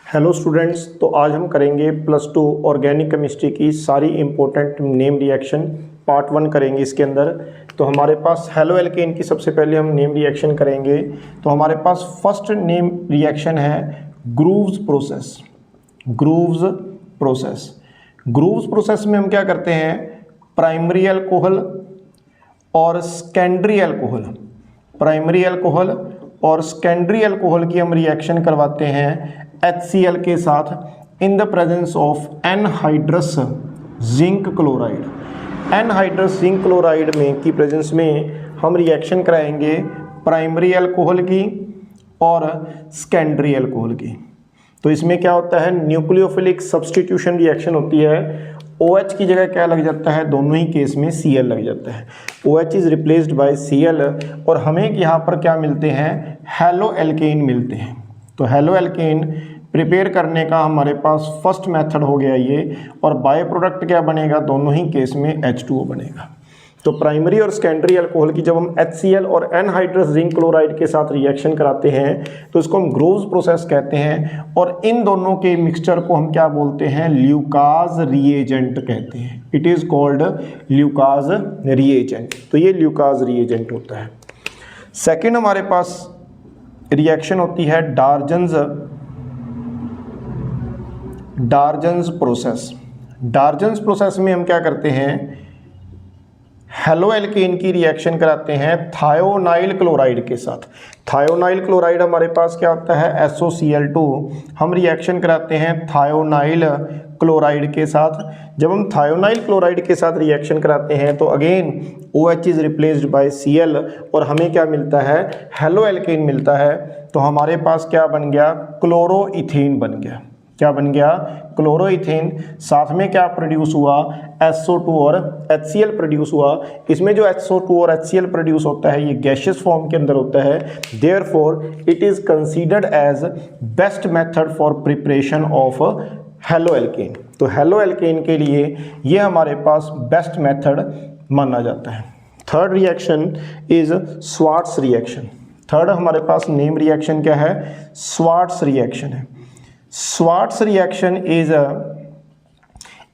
Hello students, तो आज हम करेंगे +2 ऑर्गेनिक केमिस्ट्री की सारी इंपॉर्टेंट नेम रिएक्शन पार्ट 1 करेंगे इसके अंदर। तो हमारे पास हेलो एल्केन की सबसे पहले हम नेम रिएक्शन करेंगे। तो हमारे पास फर्स्ट नेम रिएक्शन है Groves process. Groves process Groves process में हम क्या करते हैं, प्राइमरी अल्कोहल और सेकेंडरी अल्कोहल, प्राइमरी अल्कोहल और सेकेंडरी अल्कोहल की हम रिएक्शन करवाते हैं HCl के साथ in the presence of anhydrous zinc chloride. Anhydrous zinc chloride में की प्रेजेंस में हम रिएक्शन कराएंगे प्राइमरी अल्कोहल की और सेकेंडरी अल्कोहल की। तो इसमें क्या होता है, न्यूक्लियोफिलिक सब्स्टिट्यूशन रिएक्शन होती है। OH की जगह क्या लग जाता है, दोनों ही केस में Cl लग जाता है। OH is replaced by Cl और हमें यहाँ पर क्या मिलते हैं, हेलो एल्केन मिलते हैं। तो हेलो एल्केन प्रिपेयर करने का हमारे पास फर्स्ट मेथड हो गया ये, और बाय प्रोडक्ट क्या बनेगा, दोनों ही केस में H2O बनेगा। तो प्राइमरी और सेकेंडरी अल्कोहल की जब हम HCl और एनहाइड्रस जिंक क्लोराइड के साथ रिएक्शन कराते हैं तो इसको हम ग्रूव्स प्रोसेस कहते हैं, और इन दोनों के मिक्सचर को हम क्या बोलते हैं, ल्यूकास रिएजेंट कहते हैं। It is called Lucas reagent. तो ये ल्यूकास रिएजेंट होता है। सेकेंड हमारे पास रिएक्शन होती है डार्जन्स प्रोसेस। डार्जन्स प्रोसेस में हम क्या करते हैं, हेलो एल्केन की रिएक्शन कराते हैं थायोनाइल क्लोराइड के साथ। थायोनाइल क्लोराइड हमारे पास क्या होता है, SOCl2। हम रिएक्शन कराते हैं थायोनाइल क्लोराइड के साथ। जब हम थायोनाइल क्लोराइड के साथ रिएक्शन कराते हैं तो again OH is replaced by Cl और हमें क्या मिलता है, हेलो एल्केन मिलता है। तो हमारे पास क्या बन गया, क्लोरोइथेन बन गया। क्या बन गया, क्लोरोइथेन। साथ में क्या प्रोड्यूस हुआ, SO2 और HCl प्रोड्यूस हुआ। इसमें जो SO2 और HCl प्रोड्यूस होता है ये गैसियस फॉर्म के अंदर होता है। Therefore it is considered as best method for preparation of halo alkane. तो हेलो एल्केन के लिए ये हमारे पास बेस्ट मेथड माना जाता है। Third reaction is Swarts reaction. Third हमारे पास नेम रिएक्शन क्या है, स्वार्ट्स रिएक्शन है। Swarts reaction is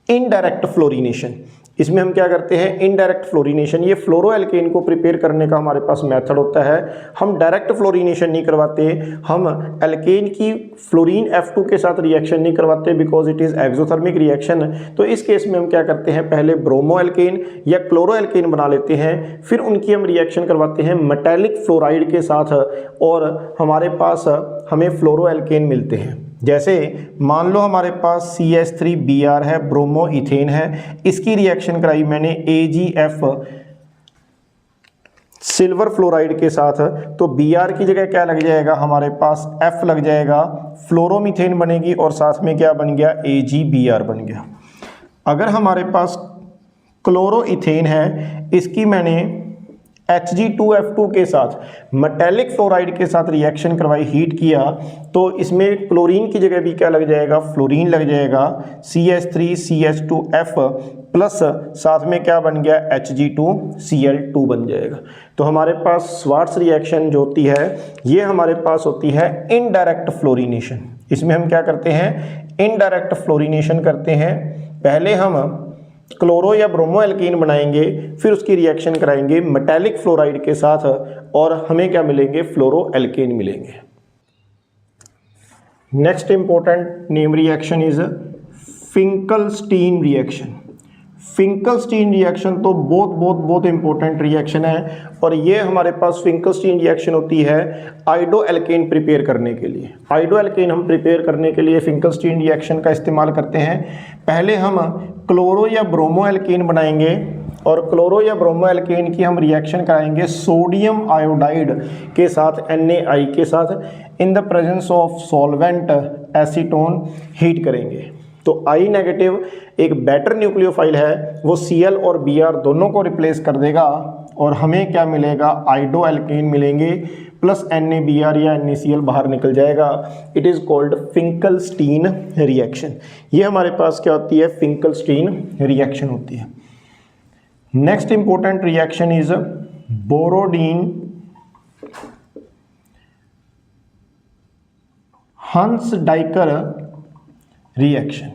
indirect fluorination. इसमें हम क्या करते हैं, इनडायरेक्ट फ्लोरिनेशन। ये फ्लोरो एल्केन को प्रिपेयर करने का हमारे पास मेथड होता है। हम डायरेक्ट फ्लोरिनेशन नहीं करवाते, हम एल्केन की फ्लोरीन F2 के साथ रिएक्शन नहीं करवाते because it is exothermic reaction. तो इस केस में हम क्या करते हैं, पहले ब्रोमो एल्केन या क्लोरो एल्केन बना लेते हैं, फिर उनकी हम रिएक्शन करवाते हैं मेटालिक फ्लोराइड के साथ और हमारे पास हमें फ्लोरो एल्केन मिलते हैं। जैसे मान लो हमारे पास CH3Br है, ब्रोमो इथेन है, इसकी रिएक्शन कराई मैंने AgF सिल्वर फ्लोराइड के साथ। तो Br की जगह क्या लग जाएगा, हमारे पास F लग जाएगा, फ्लोरोमीथेन बनेगी और साथ में क्या बन गया, AgBr बन गया। अगर हमारे पास क्लोरोइथेन है, इसकी मैंने Hg2F2 के साथ मेटालिक फ्लोराइड के साथ रिएक्शन करवाई, हीट किया, तो इसमें क्लोरीन की जगह भी क्या लग जाएगा, फ्लोरीन लग जाएगा, CH3CH2F प्लस साथ में क्या बन गया, Hg2Cl2 बन जाएगा। तो हमारे पास स्वार्ट्स रिएक्शन जो होती है ये हमारे पास होती है इनडायरेक्ट फ्लोरिनेशन। इसमें हम क्या करते हैं, इनडायरेक्ट फ्लोरिनेशन करते हैं। पहले हम क्लोरो या ब्रोमो एल्कीन बनाएंगे, फिर उसकी रिएक्शन कराएंगे मेटालिक फ्लोराइड के साथ और हमें क्या मिलेंगे, फ्लोरो एल्केन मिलेंगे। Next important name reaction is Finkelstein reaction. Finkelstein reaction तो बहुत इंपॉर्टेंट रिएक्शन है, और ये हमारे पास फिंकलस्टीन रिएक्शन होती है आइडो एल्केन प्रिपेयर करने के लिए। आइडो एल्केन हम प्रिपेयर करने के लिए फिंकलस्टीन रिएक्शन का इस्तेमाल करते हैं। पहले हम क्लोरो या ब्रोमो एल्केन बनाएंगे और क्लोरो या ब्रोमो एल्केन की हम रिएक्शन कराएंगे सोडियम आयोडाइड के साथ, NaI के साथ in the presence of solvent acetone, heat करेंगे। तो I नेगेटिव एक बेटर न्यूक्लियोफाइल है, वो Cl और Br दोनों को रिप्लेस कर देगा और हमें क्या मिलेगा, आइडो एल्केन मिलेंगे प्लस NaBr या NaCl बाहर निकल जाएगा। It is called Finkelstein reaction. ये हमारे पास क्या होती है, फिंकलस्टीन रिएक्शन होती है। Next important reaction is Borodin हंस डाइकर रिएक्शन।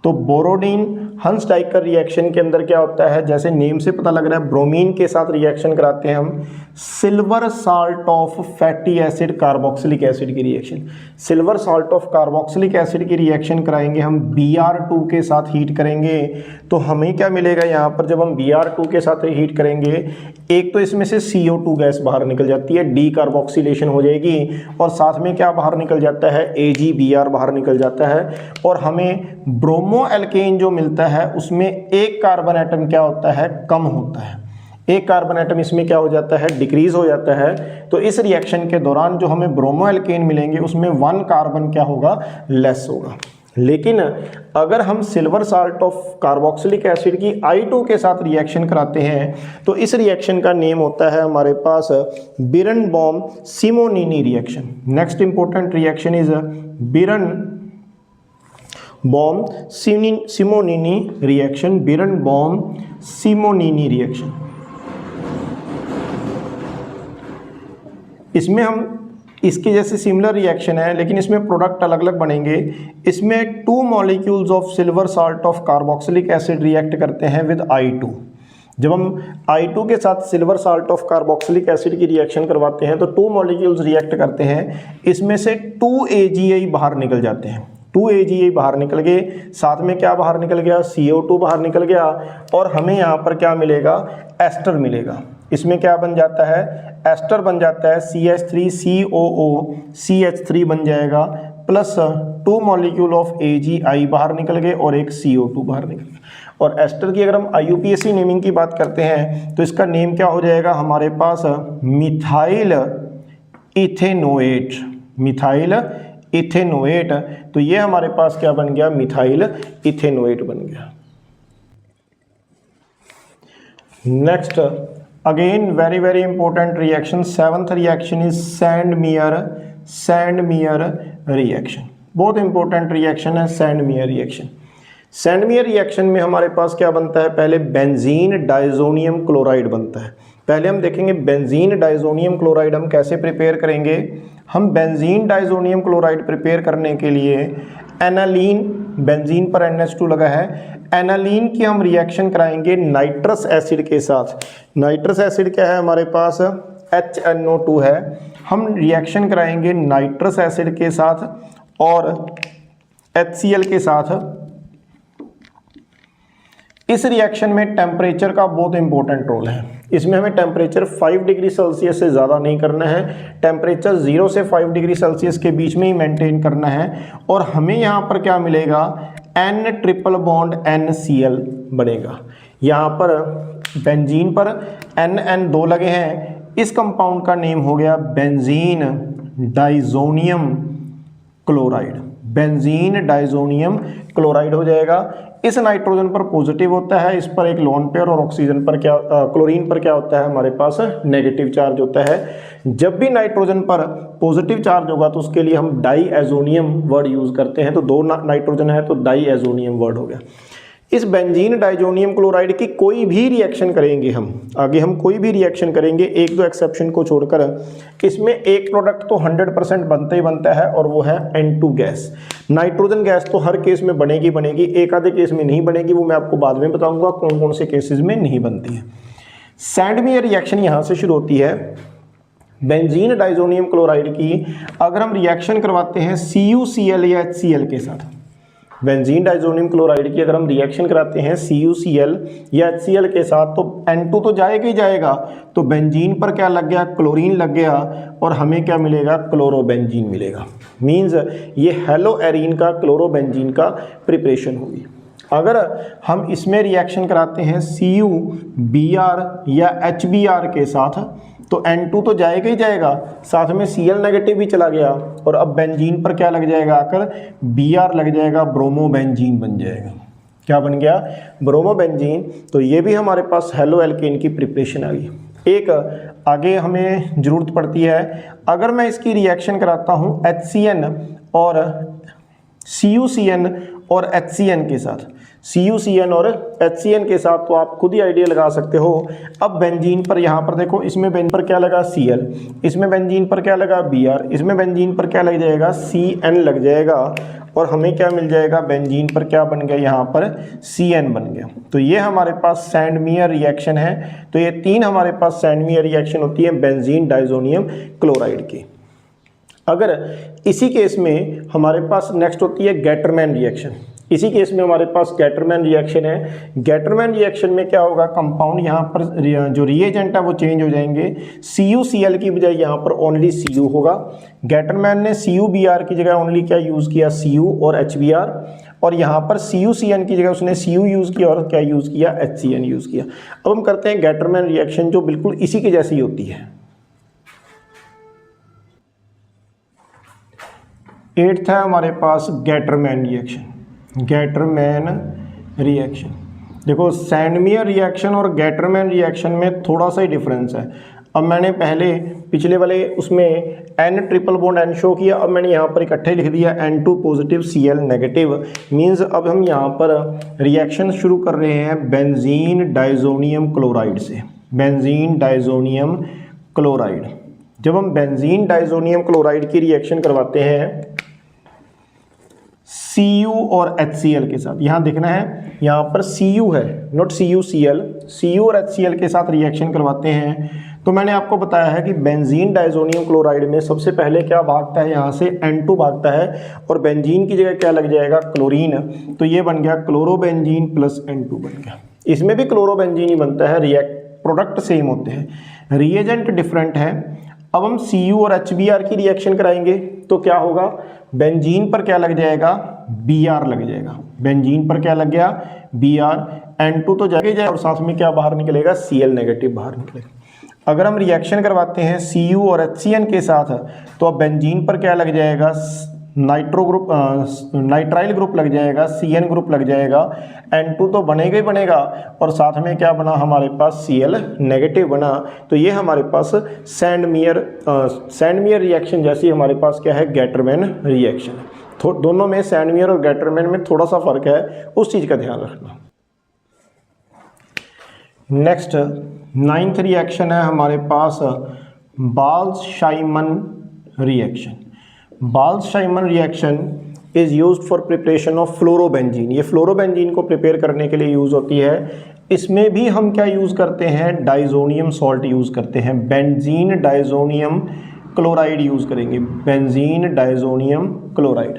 तो बोरोडीन हंस डाइकर रिएक्शन के अंदर क्या होता है, जैसे नेम से पता लग रहा है, ब्रोमीन के साथ रिएक्शन कराते हैं हम silver salt of fatty acid carboxylic acid की reaction. Silver salt of carboxylic acid की रिएक्शन कराएंगे हम Br2 के साथ हीट करेंगे। तो हमें क्या मिलेगा यहाँ पर, जब हम Br2 के साथ हीट करेंगे, एक तो इसमें से CO2 गैस बाहर निकल जाती है, डी कार्बोक्सिलेशन हो जाएगी, और साथ में क्या बाहर निकल जाता है, AgBr बाहर निकल जाता है, और हमें ब्रोमो एल्केन जो मिलता है उसमें एक कार्बन एटम क्या होता है, कम होता है। एक कार्बन एटम इसमें क्या हो जाता है, डिक्रीज हो जाता है। तो इस रिएक्शन के दौरान जो हमें ब्रोमो एल्केन मिलेंगे उसमें 1 कार्बन क्या होगा, लेस होगा। लेकिन अगर हम silver salt of carboxylic acid की I2 के साथ रिएक्शन कराते हैं तो इस रिएक्शन का नेम होता है हमारे पास Birnbaum Simonini reaction. Next important reaction is Birnbaum Simonini reaction. Birnbaum Simonini reaction, इसमें हम इसके जैसे सिमिलर रिएक्शन है लेकिन इसमें प्रोडक्ट अलग अलग बनेंगे। इसमें 2 molecules of silver salt of carboxylic acid react करते हैं विद I2। जब हम I2 के साथ silver salt of carboxylic acid की रिएक्शन करवाते हैं तो 2 मॉलिक्यूल्स रिएक्ट करते हैं, इसमें से 2 AgI बाहर निकल जाते हैं। 2 AgI बाहर निकल गए, साथ में क्या बाहर निकल गया, CO2 बाहर निकल गया, और हमें यहाँ पर क्या मिलेगा, एस्टर मिलेगा। इसमें क्या बन जाता है, एस्टर बन जाता है, CH3COO CH3 बन जाएगा, प्लस 2 मॉलिक्यूल ऑफ AgI बाहर निकल गए और एक CO2 बाहर निकल गया। और एस्टर की अगर हम IUPAC नेमिंग की बात करते हैं तो इसका नेम क्या हो जाएगा हमारे पास, मिथाइल इथेनोएट। मिथाइल इथेनोएट, तो ये हमारे पास क्या बन गया, मिथाइल इथेनोएट बन गया। Next again very very important reaction, 7th reaction is Sandmeyer reaction. बहुत इंपॉर्टेंट रिएक्शन है सैंडमियर रिएक्शन। सैंडमियर रिएक्शन में हमारे पास क्या बनता है, पहले बेंजीन डाइजोनियम क्लोराइड बनता है। पहले हम देखेंगे बेंजीन डाइजोनियम क्लोराइड हम कैसे प्रिपेयर करेंगे। हम बेंजीन डाइजोनियम क्लोराइड प्रिपेयर करने के लिए एनालीन, बेंजीन पर NH2 लगा है, एनालीन की हम रिएक्शन कराएंगे नाइट्रस एसिड के साथ। नाइट्रस एसिड क्या है हमारे पास, HNO2 है। हम रिएक्शन कराएंगे नाइट्रस एसिड के साथ और HCl के साथ। इस रिएक्शन में टेम्परेचर का बहुत इंपॉर्टेंट रोल है। इसमें हमें टेम्परेचर 5 डिग्री सेल्सियस से ज़्यादा नहीं करना है, टेम्परेचर 0 से 5 डिग्री सेल्सियस के बीच में ही मेंटेन करना है। और हमें यहाँ पर क्या मिलेगा, N ट्रिपल बॉन्ड NCl बनेगा। यहाँ पर बेंजीन पर NN2 लगे हैं, इस कंपाउंड का नेम हो गया benzene diazonium chloride. Benzene diazonium chloride हो जाएगा। इस नाइट्रोजन पर पॉजिटिव होता है, इस पर एक लोन पेयर, और ऑक्सीजन पर क्या, क्लोरीन पर क्या होता है हमारे पास नेगेटिव चार्ज होता है। जब भी नाइट्रोजन पर पॉजिटिव चार्ज होगा तो उसके लिए हम डाईएजोनियम वर्ड यूज करते हैं। तो 2 नाइट्रोजन है तो डाईएजोनियम वर्ड हो गया। इस बेंजीन डाइजोनियम क्लोराइड की कोई भी रिएक्शन करेंगे हम, आगे हम कोई भी रिएक्शन करेंगे, 1-2 एक्सेप्शन को छोड़कर, इसमें एक प्रोडक्ट तो 100% बनता ही बनता है और वो है N2 गैस। नाइट्रोजन गैस तो हर केस में बनेगी बनेगी, एक आधे केस में नहीं बनेगी, वो मैं आपको बाद में बताऊंगा कौन कौन से केसेस में नहीं बनती है। सैंडमियर रिएक्शन यहाँ से शुरू होती है। बेंजीन डाइजोनियम क्लोराइड की अगर हम रिएक्शन करवाते हैं CuCl या HCl के साथ, बेंजीन डाइजोनियम क्लोराइड की अगर हम रिएक्शन कराते हैं CuCl या HCl के साथ, तो N2 तो जाएगा ही जाएगा, तो बेंजीन पर क्या लग गया, क्लोरीन लग गया, और हमें क्या मिलेगा, क्लोरोबेंजीन मिलेगा। मींस ये हेलो एरीन का क्लोरोबेंजीन का प्रिपरेशन होगी। अगर हम इसमें रिएक्शन कराते हैं CuBr या HBr के साथ, तो N2 तो जाएगा ही जाएगा, साथ में Cl नेगेटिव भी चला गया, और अब बेंजीन पर क्या लग जाएगा, आकर Br लग जाएगा, ब्रोमोबेंजीन बन जाएगा। क्या बन गया, ब्रोमोबेंजीन। तो ये भी हमारे पास हेलो एल्केन की प्रिपरेशन आ गई। एक आगे हमें ज़रूरत पड़ती है, अगर मैं इसकी रिएक्शन कराता हूँ HCN और CuCN और HCN के साथ, CuCN और HCN के साथ, तो आप खुद ही आइडिया लगा सकते हो। अब बेंजीन पर यहाँ पर देखो, इसमें बेंजीन पर क्या लगा, Cl, इसमें बेंजीन पर क्या लगा, Br, इसमें बेंजीन पर क्या लग जाएगा, Cn लग जाएगा, और हमें क्या मिल जाएगा, बेंजीन पर क्या बन गया, यहाँ पर CN बन गया। तो ये हमारे पास सैंडमियर रिएक्शन है। तो ये 3 हमारे पास सैंडमियर रिएक्शन होती है बेंजीन डाइजोनियम क्लोराइड की। अगर इसी केस में हमारे पास नेक्स्ट होती है गेटरमैन रिएक्शन। इसी केस में हमारे पास गेटरमैन रिएक्शन है। गेटरमैन रिएक्शन में क्या होगा, कंपाउंड यहाँ पर जो रिएजेंट है वो चेंज हो जाएंगे। CuCl की बजाय यहाँ पर ओनली Cu होगा। गेटरमैन ने CuBr की जगह ओनली क्या यूज़ किया, Cu और HBr, और यहाँ पर CuCN की जगह उसने Cu यूज़ किया और क्या यूज़ किया, HCN यूज़ किया। अब हम करते हैं गेटरमैन रिएक्शन जो बिल्कुल इसी के जैसी होती है। 8th है हमारे पास गेटरमैन रिएक्शन। गेटरमैन रिएक्शन देखो, सैंडमियर रिएक्शन और गेटरमैन रिएक्शन में थोड़ा सा ही डिफरेंस है। अब मैंने पहले पिछले वाले उसमें N triple bond N show किया, अब मैंने यहाँ पर इकट्ठे लिख दिया N2 positive Cl negative. Means अब हम यहाँ पर रिएक्शन शुरू कर रहे हैं बेंजीन डाइजोनियम क्लोराइड से। बेंजीन डाइजोनियम क्लोराइड, जब हम बेंजीन डाइजोनियम क्लोराइड की रिएक्शन करवाते हैं Cu और HCl के साथ, यहाँ देखना है यहाँ पर Cu है, नॉट CuCl, Cu और HCl के साथ रिएक्शन करवाते हैं। तो मैंने आपको बताया है कि बेंजीन डाइजोनियम क्लोराइड में सबसे पहले क्या भागता है, यहाँ से N2 भागता है और बेंजीन की जगह क्या लग जाएगा, क्लोरीन। तो ये बन गया क्लोरोबेंजीन प्लस N2 बन गया। इसमें भी क्लोरोबेंजीन ही बनता है, प्रोडक्ट सेम होते हैं, रिएजेंट डिफरेंट है। अब हम Cu और HBr की रिएक्शन कराएंगे तो क्या होगा, बेंजीन पर क्या लग जाएगा, Br लग जाएगा। बेंजीन पर क्या लग गया, Br, N2 तो जाए और साथ में क्या बाहर निकलेगा, Cl नेगेटिव बाहर निकलेगा। अगर हम रिएक्शन करवाते हैं Cu और HCN के साथ तो अब बेंजीन पर क्या लग जाएगा, नाइट्रो ग्रुप, नाइट्राइल ग्रुप लग जाएगा, CN ग्रुप लग जाएगा, N2 तो बनेगा ही बनेगा और साथ में क्या बना हमारे पास, Cl नेगेटिव बना। तो ये हमारे पास सैंडमियर रिएक्शन जैसी हमारे पास क्या है, गेटरमैन रिएक्शन। दोनों में सैंडमियर और गेटरमैन में थोड़ा सा फर्क है, उस चीज़ का ध्यान रखना। नेक्स्ट 9th रिएक्शन है हमारे पास Balz Schiemann reaction. Balz Schiemann reaction is used for preparation of fluorobenzene. ये फ्लोरोबेंजीन को प्रिपेयर करने के लिए यूज़ होती है। इसमें भी हम क्या यूज़ करते हैं, डाइजोनियम सॉल्ट यूज़ करते हैं, बेंजीन डाइजोनियम क्लोराइड यूज़ करेंगे, बेंजीन डाइजोनियम क्लोराइड।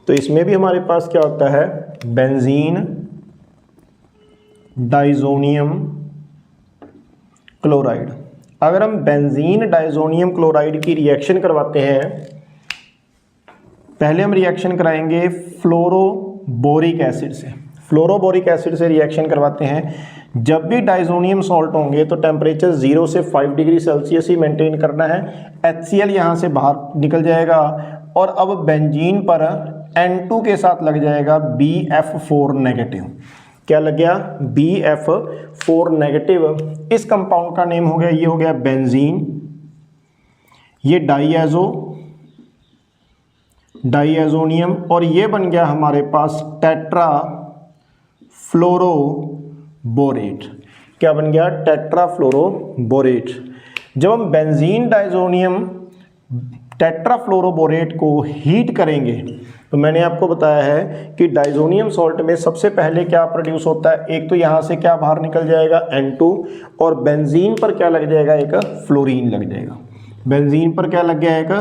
तो इसमें भी हमारे पास क्या होता है, बेंजीन डाइजोनियम क्लोराइड। अगर हम बेंजीन डाइजोनियम क्लोराइड की रिएक्शन करवाते हैं, पहले हम रिएक्शन कराएंगे फ्लोरोबोरिक एसिड से। फ्लोरोबोरिक एसिड से रिएक्शन करवाते हैं। जब भी डाइजोनियम सॉल्ट होंगे तो टेम्परेचर 0 से 5 डिग्री सेल्सियस ही मेंटेन करना है। HCl यहाँ से बाहर निकल जाएगा और अब बेंजीन पर N2 के साथ लग जाएगा BF4 नेगेटिव। क्या लग गया, BF4 नेगेटिव। इस कंपाउंड का नेम हो गया, ये हो गया बेंजीन, ये डाइएजोनियम और ये बन गया हमारे पास टेट्रा फ्लोरोबोरेट। क्या बन गया, टेट्रा फ्लोरोबोरेट। जब हम बेंजीन डाइजोनियम टेट्रा फ्लोरोबोरेट को हीट करेंगे तो मैंने आपको बताया है कि डाइजोनियम सॉल्ट में सबसे पहले क्या प्रोड्यूस होता है, एक तो यहाँ से क्या बाहर निकल जाएगा, N2, और बेंजीन पर क्या लग जाएगा, एक फ्लोरीन लग जाएगा। बेंजीन पर क्या लग गया, एक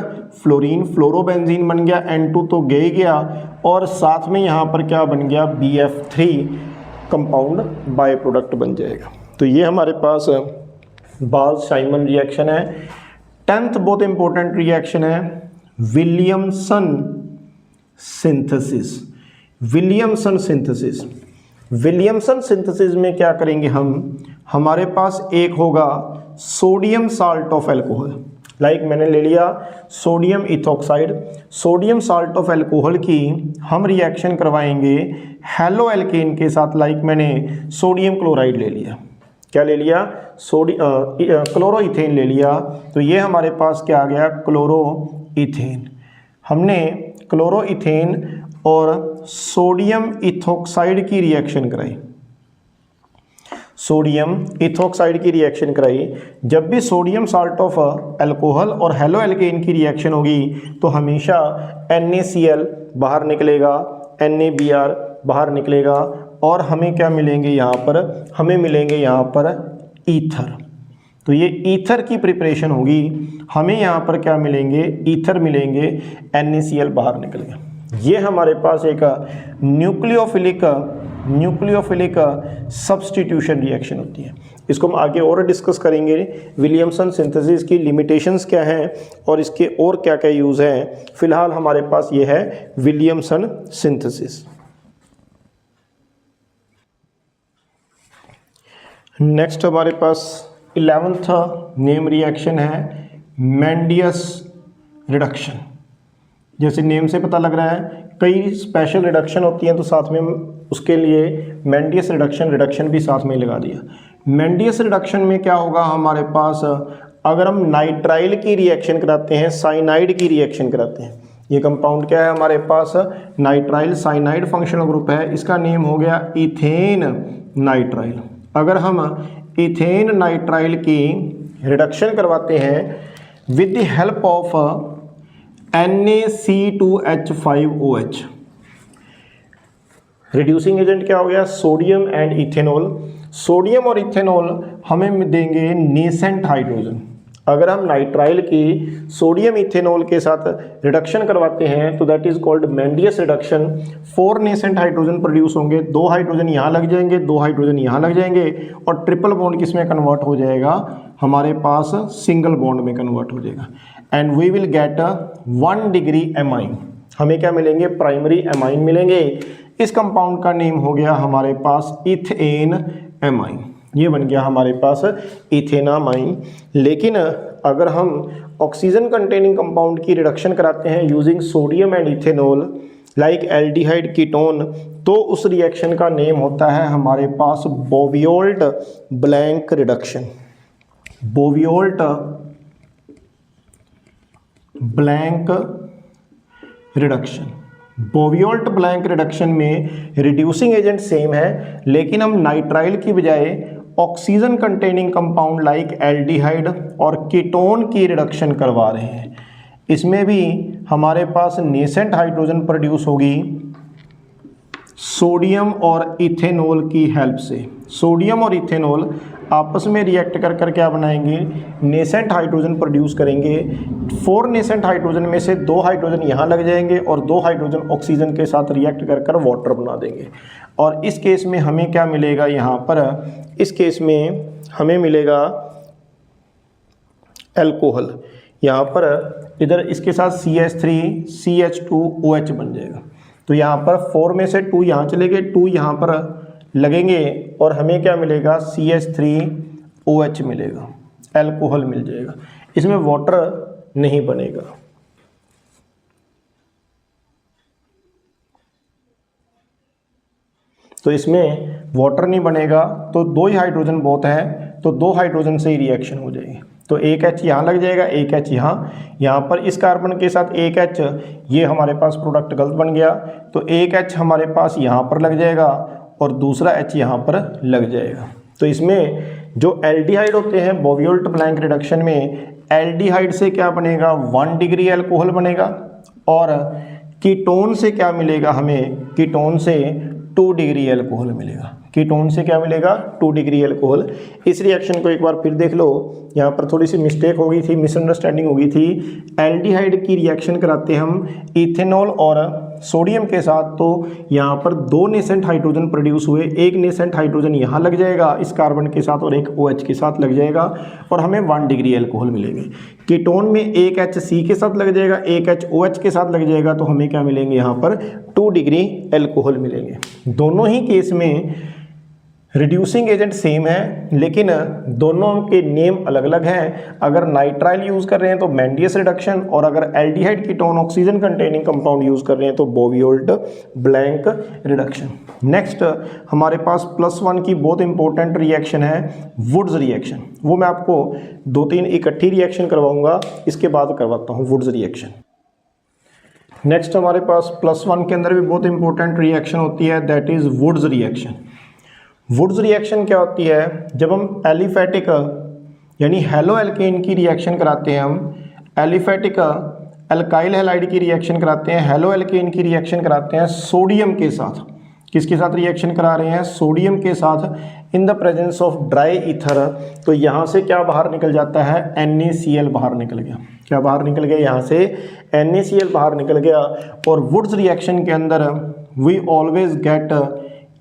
फ्लोरीन, फ्लोरोबेंजीन बन गया, N2 तो गए गया और साथ में यहाँ पर क्या बन गया, BF3 कंपाउंड बाय प्रोडक्ट बन जाएगा। तो ये हमारे पास बाल्स-शाइमन रिएक्शन है। 10th बहुत इंपॉर्टेंट रिएक्शन है Williamson synthesis. Williamson synthesis, Williamson synthesis में क्या करेंगे हम, हमारे पास एक होगा sodium salt of alcohol. Like मैंने ले लिया sodium ethoxide, sodium salt of alcohol की हम रिएक्शन करवाएंगे हेलो एल्केन के साथ। लाइक मैंने सोडियम क्लोराइड ले लिया, क्या ले लिया, क्लोरोइथेन ले लिया। तो ये हमारे पास क्या आ गया, क्लोरोइथेन। हमने क्लोरोइथेन और सोडियम इथॉक्साइड की रिएक्शन कराई। सोडियम इथोक्साइड की रिएक्शन कराई। जब भी सोडियम साल्ट ऑफ अल्कोहल और हेलो एल्केन की रिएक्शन होगी तो हमेशा NaCl बाहर निकलेगा, NaBr बाहर निकलेगा और हमें क्या मिलेंगे यहाँ पर, हमें मिलेंगे यहाँ पर ईथर। तो ये ईथर की प्रिपरेशन होगी, हमें यहाँ पर क्या मिलेंगे, ईथर मिलेंगे, NaCl बाहर निकलेगा। ये हमारे पास एक न्यूक्लियोफिलिक सब्स्टिट्यूशन रिएक्शन होती है। इसको हम आगे और डिस्कस करेंगे, विलियमसन सिंथेसिस की लिमिटेशंस क्या हैं और इसके और क्या क्या यूज़ हैं। फिलहाल हमारे पास ये है विलियमसन सिंथेसिस। नेक्स्ट हमारे पास 11th नेम रिएक्शन है मेंडियस रिडक्शन। जैसे नेम से पता लग रहा है कई स्पेशल रिडक्शन होती हैं, तो साथ में उसके लिए मेंडियस रिडक्शन भी साथ में लगा दिया। मेंडियस रिडक्शन में क्या होगा हमारे पास, अगर हम नाइट्राइल की रिएक्शन कराते हैं, साइनाइड की रिएक्शन कराते हैं, ये कंपाउंड क्या है हमारे पास, नाइट्राइल साइनाइड फंक्शनल ग्रुप है, इसका नेम हो गया इथेन नाइट्राइल। अगर हम इथेन नाइट्राइल की रिडक्शन करवाते हैं with the help of NaC2H5OH, reducing agent क्या हो गया, सोडियम एंड इथेनॉल। सोडियम और इथेनॉल हमें देंगे नेसेंट हाइड्रोजन। अगर हम नाइट्राइल की सोडियम इथेनॉल के साथ रिडक्शन करवाते हैं तो that is called Mendius reduction. 4 nascent hydrogen produce होंगे, 2 हाइड्रोजन यहाँ लग जाएंगे, 2 हाइड्रोजन यहाँ लग जाएंगे और ट्रिपल बॉन्ड किस में कन्वर्ट हो जाएगा, हमारे पास सिंगल बॉन्ड में कन्वर्ट हो जाएगा and we will get 1 degree amine. हमें क्या मिलेंगे, प्राइमरी एमाइन मिलेंगे। इस कंपाउंड का नेम हो गया हमारे पास इथेन एमाइन, ये बन गया हमारे पास इथेनामाइन। लेकिन अगर हम ऑक्सीजन कंटेनिंग कंपाउंड की रिडक्शन कराते हैं using sodium and ethanol like aldehyde ketone, तो उस रिएक्शन का नेम होता है हमारे पास Bouveault Blanc reduction. Bouveault Blanc reduction. Bouveault Blanc reduction में रिड्यूसिंग एजेंट सेम है, लेकिन हम नाइट्राइल की बजाय oxygen containing compound like aldehyde और कीटोन की रिडक्शन करवा रहे हैं। इसमें भी हमारे पास नेसेंट हाइड्रोजन प्रोड्यूस होगी सोडियम और इथेनॉल की हेल्प से। सोडियम और इथेनॉल आपस में रिएक्ट कर कर क्या बनाएंगे, नेसेंट हाइड्रोजन प्रोड्यूस करेंगे। 4 नेसेंट हाइड्रोजन में से 2 हाइड्रोजन यहाँ लग जाएंगे और 2 हाइड्रोजन ऑक्सीजन के साथ रिएक्ट कर कर वाटर बना देंगे। और इस केस में हमें क्या मिलेगा, यहाँ पर इस केस में हमें मिलेगा अल्कोहल। यहाँ पर इधर इसके साथ CH3CH2OH बन जाएगा। तो यहाँ पर 4 में से 2 यहाँ चले गए, 2 यहाँ पर लगेंगे और हमें क्या मिलेगा, CH3OH मिलेगा, अल्कोहल मिल जाएगा। इसमें वाटर नहीं बनेगा। तो इसमें वाटर नहीं बनेगा, तो 2 ही हाइड्रोजन बहुत है, तो 2 हाइड्रोजन से ही रिएक्शन हो जाएगी। तो एक H यहाँ लग जाएगा, एक H यहाँ पर इस कार्बन के साथ एक H, ये हमारे पास प्रोडक्ट गलत बन गया, तो एक H हमारे पास यहाँ पर लग जाएगा और दूसरा H यहाँ पर लग जाएगा। तो इसमें जो एल्डिहाइड होते हैं बोवियोल्ट ब्लैंक रिडक्शन में, एल्डिहाइड से क्या बनेगा, 1 डिग्री अल्कोहल बनेगा और कीटोन से क्या मिलेगा हमें, कीटोन से 2 डिग्री अल्कोहल मिलेगा। कीटोन से क्या मिलेगा, 2 डिग्री अल्कोहल। इस रिएक्शन को एक बार फिर देख लो, यहाँ पर थोड़ी सी मिस्टेक हो गई थी, मिसअंडरस्टैंडिंग हो गई थी। एल्डिहाइड की रिएक्शन कराते हम इथेनॉल और सोडियम के साथ, तो यहाँ पर 2 नेसेंट हाइड्रोजन प्रोड्यूस हुए, एक नेसेंट हाइड्रोजन यहाँ लग जाएगा इस कार्बन के साथ और एक OH के साथ लग जाएगा और हमें 1 डिग्री अल्कोहल मिलेंगे। कीटोन में एक H C के साथ लग जाएगा, एक H OH के साथ लग जाएगा, तो हमें क्या मिलेंगे, यहाँ पर 2 डिग्री अल्कोहल मिलेंगे। दोनों ही केस में रिड्यूसिंग एजेंट सेम है, लेकिन दोनों के नेम अलग अलग हैं। अगर नाइट्राइल यूज़ कर रहे हैं तो मेंडियस रिडक्शन, और अगर aldehyde ketone oxygen containing compound use कर रहे हैं तो बोवियोल्ट ब्लैंक रिडक्शन। नेक्स्ट हमारे पास +1 की बहुत इंपॉर्टेंट रिएक्शन है वुड्स रिएक्शन। वो मैं आपको 2-3 इकट्ठी रिएक्शन करवाऊंगा, इसके बाद करवाता हूँ वुड्स रिएक्शन। नेक्स्ट हमारे पास +1 के अंदर भी बहुत इंपॉर्टेंट रिएक्शन होती है, that is Wurtz reaction. Wurtz reaction क्या होती है, जब हम एलिफेटिक यानी हेलो एल्केन की रिएक्शन कराते हैं, हम एलिफेटिक अल्काइल हैलाइड की रिएक्शन कराते हैं, हेलो एल्केन की रिएक्शन कराते हैं सोडियम के साथ। किसके साथ रिएक्शन करा रहे हैं? सोडियम के साथ in the presence of dry ether. तो यहाँ से क्या बाहर निकल जाता है? NaCl बाहर निकल गया। क्या बाहर निकल गया? यहाँ से NaCl बाहर निकल गया। और वुड्स रिएक्शन के अंदर we always get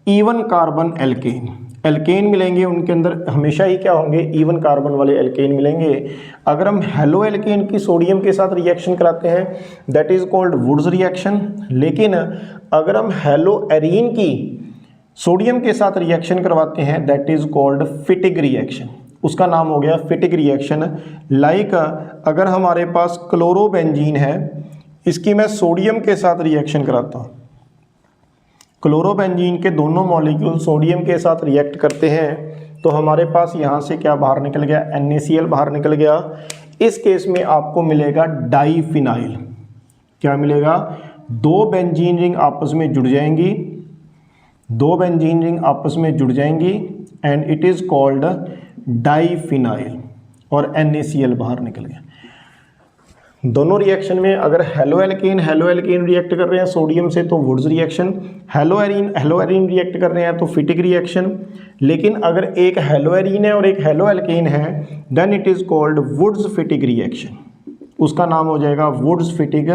even carbon alkane. Alkane मिलेंगे उनके अंदर हमेशा ही क्या होंगे? इवन कार्बन वाले एल्केन मिलेंगे। अगर हम हेलो एल्केन की सोडियम के साथ रिएक्शन कराते हैं that is called Wurtz reaction. लेकिन अगर हम हेलो एरीन की सोडियम के साथ रिएक्शन करवाते हैं दैट इज कॉल्ड फिटिग रिएक्शन। उसका नाम हो गया फिटिग रिएक्शन। लाइक अगर हमारे पास क्लोरोबेंजीन है, इसकी मैं सोडियम के साथ रिएक्शन कराता हूँ, क्लोरोबेंजीन के दोनों मॉलिक्यूल सोडियम के साथ रिएक्ट करते हैं तो हमारे पास यहाँ से क्या बाहर निकल गया? NaCl बाहर निकल गया। इस केस में आपको मिलेगा डाईफिनाइल। क्या मिलेगा? दो बेंजीन रिंग आपस में जुड़ जाएंगी, दो बेंजीन रिंग आपस में जुड़ जाएंगी and it is called diphenyl और NaCl बाहर निकल गया। दोनों रिएक्शन में अगर हेलो एल्केन रिएक्ट कर रहे हैं सोडियम से तो Wurtz reaction, hello arene react कर रहे हैं तो फिटिग रिएक्शन। लेकिन अगर एक हेलो एरीन है और एक हेलो एल्केन है then it is called Wurtz Fittig reaction. उसका नाम हो जाएगा वुड्स फिटिग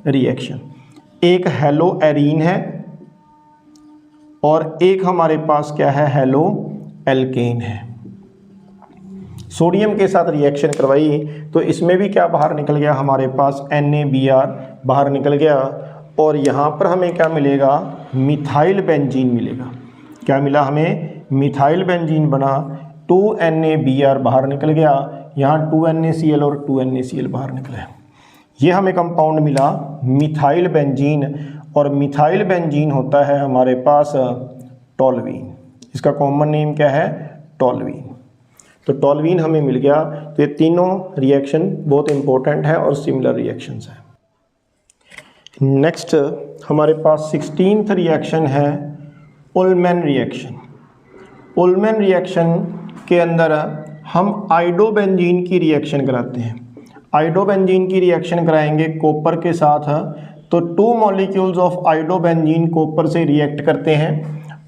रिएक्शन। एक हेलो एरीन है और एक हमारे पास क्या है? हेलो एल्केन है। सोडियम के साथ रिएक्शन करवाई तो इसमें भी क्या बाहर निकल गया? हमारे पास NaBr बाहर निकल गया और यहाँ पर हमें क्या मिलेगा? मिथाइल बेंजीन मिलेगा। क्या मिला हमें? मिथाइल बेंजीन बना, 2NaBr बाहर निकल गया, यहाँ 2NaCl और 2NaCl बाहर निकले। ये हमें कंपाउंड मिला मिथाइल बेंजीन और मिथाइल बेंजीन होता है हमारे पास टोल्यूइन। इसका कॉमन नेम क्या है? टोल्यूइन। तो टोल्यूइन हमें मिल गया। तो ये तीनों रिएक्शन बहुत इंपॉर्टेंट है और सिमिलर रिएक्शंस हैं। नेक्स्ट हमारे पास 16th रिएक्शन है उल्मैन रिएक्शन। उल्मैन रिएक्शन के अंदर हम आइडोबेंजीन की रिएक्शन कराते हैं। आइडोबेंजीन की रिएक्शन कराएंगे कॉपर के साथ, तो 2 मॉलिक्यूल्स ऑफ आइडोबेंजीन कॉपर से रिएक्ट करते हैं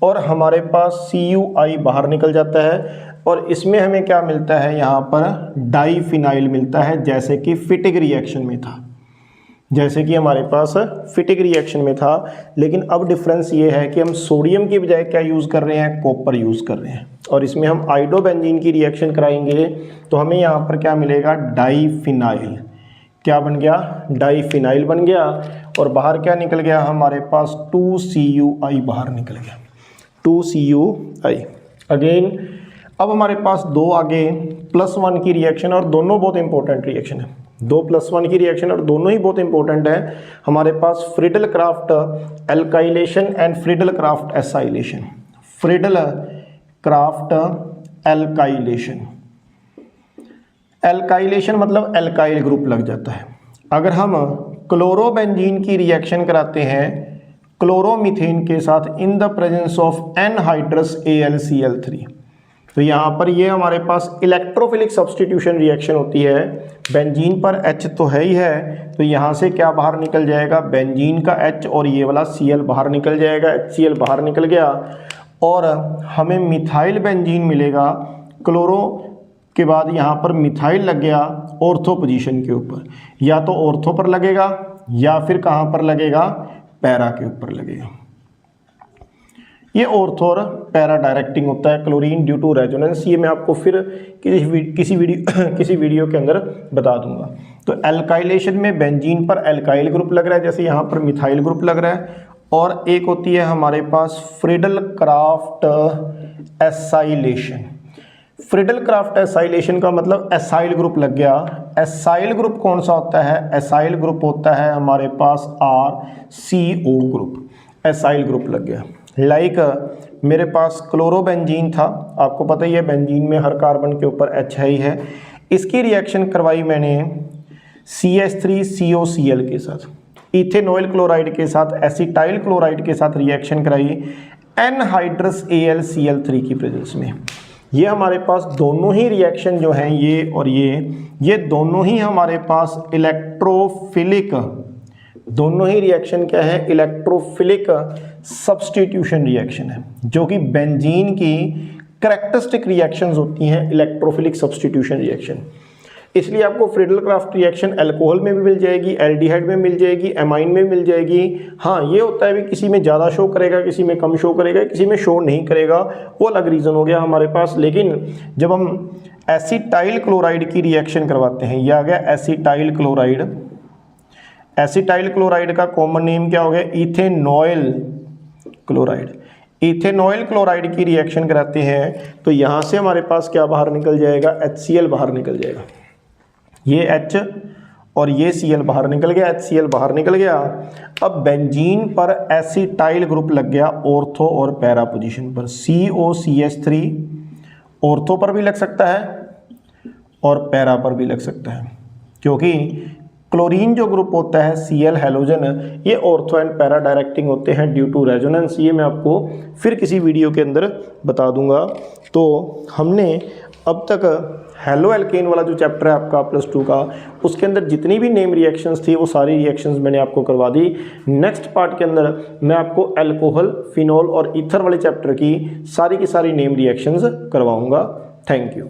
और हमारे पास CuI बाहर निकल जाता है और इसमें हमें क्या मिलता है? यहाँ पर डाईफिनाइल मिलता है, जैसे कि फिटिग रिएक्शन में था, जैसे कि हमारे पास फिटिग रिएक्शन में था। लेकिन अब डिफरेंस ये है कि हम सोडियम की बजाय क्या यूज़ कर रहे हैं? कॉपर यूज़ कर रहे हैं। और इसमें हम आइडोबेंजीन की रिएक्शन कराएंगे तो हमें यहाँ पर क्या मिलेगा? डाईफिनाइल। क्या बन गया? डाईफिनाइल बन गया और बाहर क्या निकल गया? हमारे पास 2CuI बाहर निकल गया, 2CuI। अगेन अब हमारे पास दो आगे +1 की रिएक्शन और दोनों बहुत इंपॉर्टेंट रिएक्शन है। 2+1 की रिएक्शन और दोनों ही बहुत इंपॉर्टेंट है। हमारे पास Friedel Crafts alkylation and Friedel Crafts acylation. Friedel Crafts alkylation, alkylation मतलब एल्काइल ग्रुप लग जाता है। अगर हम क्लोरोबेंजीन की रिएक्शन कराते हैं क्लोरोमीथेन के साथ in the presence of anhydrous AlCl3 तो यहाँ पर ये हमारे पास इलेक्ट्रोफिलिक सब्स्टिट्यूशन रिएक्शन होती है। बेंजीन पर H तो है ही है, तो यहाँ से क्या बाहर निकल जाएगा? बेंजीन का H और ये वाला Cl बाहर निकल जाएगा, HCl बाहर निकल गया और हमें मिथाइल बेंजीन मिलेगा। क्लोरो के बाद यहाँ पर मिथाइल लग गया ऑर्थो पोजीशन के ऊपर, या तो ऑर्थो पर लगेगा या फिर कहाँ पर लगेगा? पैरा के ऊपर लगेगा। ये ऑर्थो और पैरा डायरेक्टिंग होता है क्लोरीन ड्यू टू रेजोनेंस। ये मैं आपको फिर किसी वीडियो के अंदर बता दूंगा। तो एल्काइलेशन में बेंजीन पर एल्काइल ग्रुप लग रहा है, जैसे यहाँ पर मिथाइल ग्रुप लग रहा है। और एक होती है हमारे पास Friedel Crafts acylation. Friedel Crafts acylation का मतलब एसाइल ग्रुप लग गया। एसाइल ग्रुप कौन सा होता है? एसाइल ग्रुप होता है हमारे पास RCO ग्रुप, एसाइल ग्रुप लग गया। लाइक मेरे पास क्लोरोबेंजीन था, आपको पता ही है बेंजीन में हर कार्बन के ऊपर H है ही है। इसकी रिएक्शन करवाई मैंने CH3COCl के साथ, इथेनॉइल क्लोराइड के साथ, एसिटाइल क्लोराइड के साथ रिएक्शन कराई। एनहाइड्रस AlCl3 की प्रेजेंस में। ये हमारे पास दोनों ही रिएक्शन जो हैं, ये और ये दोनों ही हमारे पास इलेक्ट्रोफिलिक, दोनों ही रिएक्शन क्या है, इलेक्ट्रोफिलिक सब्स्टिट्यूशन रिएक्शन है, जो कि बेंजीन की कैरेक्टरिस्टिक रिएक्शंस होती हैं, इलेक्ट्रोफिलिक सब्स्टिट्यूशन रिएक्शन। इसलिए आपको फ्रीडल क्राफ्ट रिएक्शन अल्कोहल में भी मिल जाएगी, एल्डिहाइड में मिल जाएगी, एमाइन में मिल जाएगी। हाँ, ये होता है भी किसी में ज़्यादा शो करेगा, किसी में कम शो करेगा, किसी में शो नहीं करेगा, वो अलग रीज़न हो गया हमारे पास। लेकिन जब हम एसिटाइल क्लोराइड की रिएक्शन करवाते हैं, ये आ गया एसिटाइल क्लोराइड। एसिटाइल क्लोराइड का कॉमन नेम क्या हो गया, इथेनॉइल क्लोराइड। इथेनॉइल क्लोराइड की रिएक्शन कराते हैं तो यहाँ से हमारे पास क्या बाहर निकल जाएगा, HCl बाहर निकल जाएगा। ये H और ये Cl बाहर निकल गया, HCl बाहर निकल गया। अब बेंजीन पर एसिटाइल ग्रुप लग गया ऑर्थो और पैरा पोजीशन पर, COCH3 ऑर्थो पर भी लग सकता है और पैरा पर भी लग सकता है, क्योंकि क्लोरीन जो ग्रुप होता है Cl हैलोजन, ये ऑर्थो एंड पैरा डायरेक्टिंग होते हैं ड्यू टू रेजोनेंस। ये मैं आपको फिर किसी वीडियो के अंदर बता दूंगा। तो हमने अब तक हेलो एल्केन वाला जो चैप्टर है आपका +2 का, उसके अंदर जितनी भी नेम रिएक्शंस थी वो सारी रिएक्शंस मैंने आपको करवा दी। नेक्स्ट पार्ट के अंदर मैं आपको अल्कोहल, फिनॉल और ईथर वाले चैप्टर की सारी नेम रिएक्शंस करवाऊंगा। Thank you.